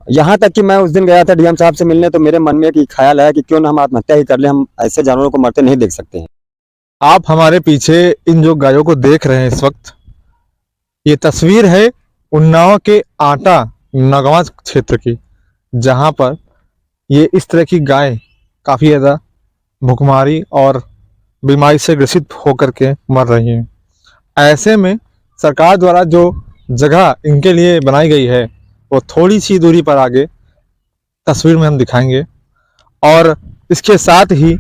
यहाँ तक कि मैं उस दिन गया था डीएम साहब से मिलने, तो मेरे मन में एक ख्याल आया कि क्यों ना हम आत्महत्या ही कर लें, हम ऐसे जानवरों को मरते नहीं देख सकते हैं। आप हमारे पीछे इन जो गायों को देख रहे हैं इस वक्त, ये तस्वीर है उन्नाव के आटा नगवां क्षेत्र की, जहां पर ये इस तरह की गाय काफ़ी ज़्यादा भुखमारी और बीमारी से ग्रसित होकर के मर रही हैं। ऐसे में सरकार द्वारा जो जगह इनके लिए बनाई गई है वो थोड़ी सी दूरी पर आगे तस्वीर में हम दिखाएंगे। और इसके साथ ही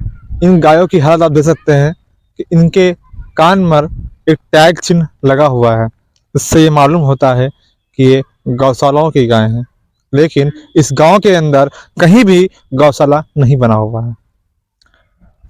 इन गायों की हालत आप देख सकते हैं कि इनके कान पर एक टैग चिन्ह लगा हुआ है। इससे ये मालूम होता है कि ये गौशालाओं की गाय हैं, लेकिन इस गांव के अंदर कहीं भी गौशाला नहीं बना हुआ है।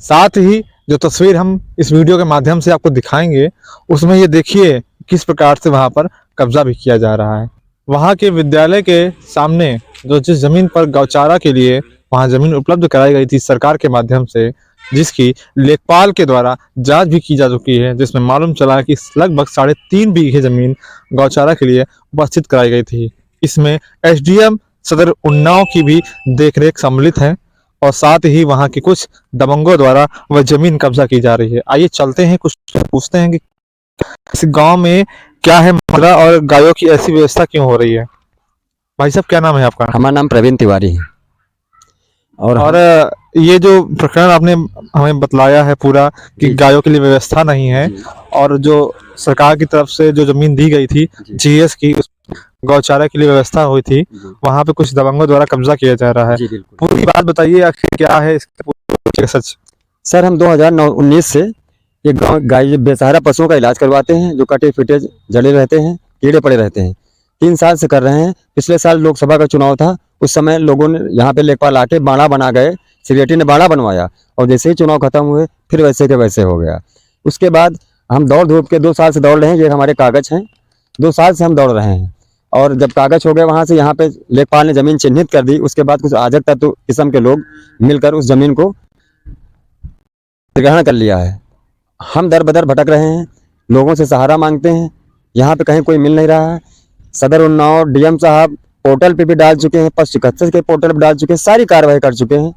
साथ ही जो तस्वीर हम इस वीडियो के माध्यम से आपको दिखाएंगे, उसमें ये देखिए किस प्रकार से वहाँ पर कब्जा भी किया जा रहा है। वहाँ के विद्यालय के सामने जो जिस जमीन पर गौचारा के लिए वहाँ जमीन उपलब्ध कराई गई थी सरकार के माध्यम से, जिसकी लेखपाल के द्वारा जांच भी की जा चुकी है, जिसमें मालूम चला कि लगभग 3.5 बीघे जमीन गौचारा के लिए उपस्थित कराई गई थी। इसमें एसडीएम सदर उन्नाव की भी देखरेख सम्मिलित है और साथ ही वहाँ के कुछ दबंगों द्वारा वह जमीन कब्जा की जा रही है। आइए चलते हैं, कुछ पूछते हैं कि इस गांव में क्या है मसला और गायों की ऐसी व्यवस्था क्यों हो रही है। भाई साहब, क्या नाम है आपका? हमारा नाम प्रवीण तिवारी है। और ये जो प्रकरण आपने हमें बतलाया है पूरा कि गायों के लिए व्यवस्था नहीं है, और जो सरकार की तरफ से जो जमीन दी गई थी जीएस की, गौचारा के लिए व्यवस्था हुई थी, वहाँ पे कुछ दबंगों द्वारा कब्जा किया जा रहा है। पूरी बात बताइए, आखिर क्या है इसका सच? सर, हम 2019 से ये गाय बेसहारा पशुओं का इलाज करवाते हैं, जो कटे फिटे जड़े रहते हैं, कीड़े पड़े रहते हैं। 3 साल से कर रहे हैं। पिछले साल लोकसभा का चुनाव था, उस समय लोगों ने यहाँ पे लेखपाल आके बाड़ा बना गए, सिक्योरिटी ने बाड़ा बनवाया, और जैसे ही चुनाव खत्म हुए फिर वैसे के वैसे हो गया। उसके बाद हम दौड़ धूप के 2 साल से दौड़ रहे हैं। ये हमारे कागज हैं, 2 साल से हम दौड़ रहे हैं। और जब कागज हो गए वहाँ से, यहाँ पे लेखपाल ने जमीन चिन्हित कर दी। उसके बाद कुछ अराजक तत्व किस्म के लोग मिलकर उस जमीन को ग्रहण कर लिया है। हम दर बदर भटक रहे हैं, लोगों से सहारा मांगते हैं, यहाँ पे कहीं कोई मिल नहीं रहा है। सदर उन्नाव डीएम साहब पोर्टल पे भी डाल चुके हैं, पशु चिकित्सक के पोर्टल पे डाल चुके हैं, सारी कार्रवाई कर चुके हैं।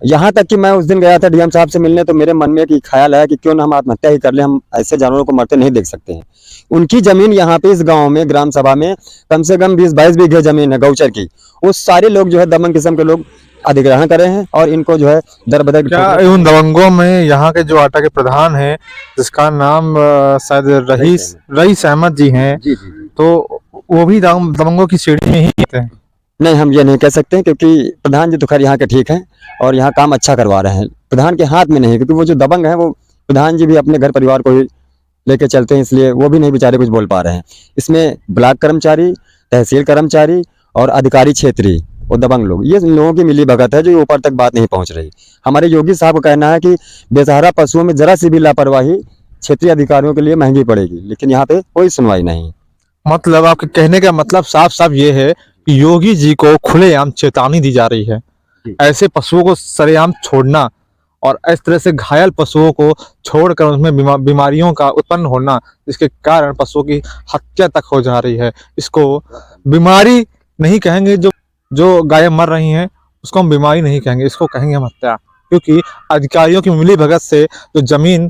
यहाँ तक कि मैं उस दिन गया था डीएम साहब से मिलने, तो मेरे मन में एक ख्याल आया कि क्यों ना हम आत्महत्या ही कर लें, हम ऐसे जानवरों को मरते नहीं देख सकते हैं। उनकी जमीन यहाँ पे इस गांव में ग्राम सभा में कम से कम 20-22 बीघे जमीन है गौचर की। वो सारे लोग जो है दमन किस्म के लोग अधिग्रहण करे हैं और इनको जो है दर बदर। क्या उन दबंगों में यहाँ के जो आटा के प्रधान हैं, जिसका नाम शायद रईस अहमद जी हैं, तो वो भी दबंगों की श्रेणी में ही हैं? नहीं, हम ये नहीं कह सकते, क्योंकि प्रधान जी तो खैर यहाँ के ठीक हैं और यहाँ काम अच्छा करवा रहे हैं। प्रधान के हाथ में नहीं, क्योंकि वो जो दबंग है वो प्रधान जी भी अपने घर परिवार को ही लेके चलते हैं, इसलिए वो भी नहीं बेचारे कुछ बोल पा रहे हैं। इसमें ब्लॉक कर्मचारी, तहसील कर्मचारी और अधिकारी क्षेत्रीय और दबंग लोग, ये लोगों की मिली भगत है जो ऊपर तक बात नहीं पहुंच रही। हमारे योगी साहब का कहना है कि बेसहारा पशुओं में जरा सी भी लापरवाही क्षेत्रीय अधिकारियों के लिए महंगी पड़ेगी, लेकिन यहाँ पे कोई सुनवाई नहीं। मतलब आपके कहने का मतलब साफ साफ ये है कि योगी जी को खुलेआम चेतावनी दी जा रही है, ऐसे पशुओं को सरेआम छोड़ना और इस तरह से घायल पशुओं को छोड़कर उसमें बीमारियों का उत्पन्न होना, जिसके कारण पशुओं की हत्या तक हो जा रही है। इसको बीमारी नहीं कहेंगे, जो गायें मर रही हैं उसको हम बीमारी नहीं कहेंगे, इसको कहेंगे हम हत्या, क्योंकि अधिकारियों की मिली भगत से जो जमीन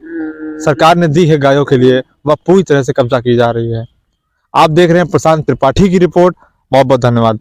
सरकार ने दी है गायों के लिए, वह पूरी तरह से कब्जा की जा रही है। आप देख रहे हैं प्रशांत त्रिपाठी की रिपोर्ट। बहुत बहुत धन्यवाद।